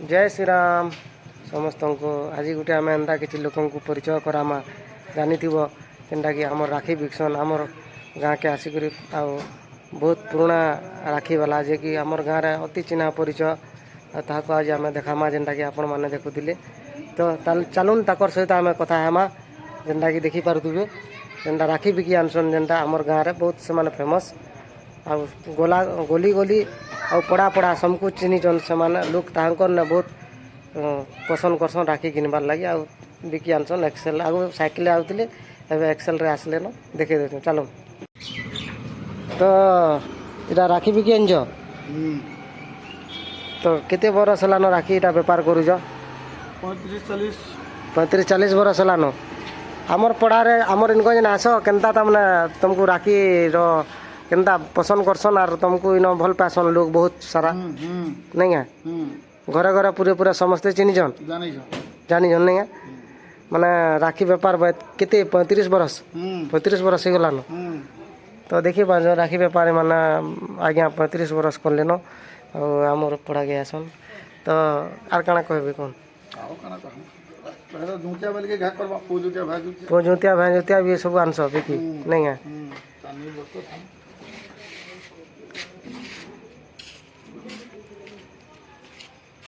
जय श्री राम समस्त को आज गोटे आम एंता किसी लोक परिचय करामा जानी जेनटा कि आम राखी विकसन आमर गाँ के आसिक बहुत पुराना राखी वाला जे कि आमर गाँव में अति चिन्हा परिचय ताको आज आम देखामा जेनटा कि आपण मैंने देखुले तो चलुन ताकर सहित आम कथा हेमा जेनटा कि देखी पारुथिबे जेनटा राखी बिकी आनसन जेनटा आमर गाँव में बहुत से माने फेमस आ गोला गोली गोली आ पड़ा पड़ा सबको चिन्हन से लोक तांकर ने बहुत पसंद करसन राखी किनबार लगी आ बिकी आनसन एक्सेल आगु साइकिल आउतले एबे एक्सेल रे आसले न देखे दे चलो तो इटा राखी बिकी आनज तो केते बरस हलान राखी इटा व्यापार करूज 35-40 बरस हलान आमर पड़ारे आमर इनको जेन आस केनता तमने तुमको राखी रो केनता पसंद करसन आर तुमको इन भल पासन लोग बहुत सारा नहीं है घरे घरे पूरे पूरा समस्ते चिन्हन जानिजन नहीं है माने राखी व्यापार केते 35 बरस हो गलान तो देखी पार राखी व्यापारी माने आज्ञा 35 बरस कर लेन आमर पड़ा गया सन तो आर काना कहबे कोन पोजुतिया भाजुतिया भी सब आनस बिकी नहीं है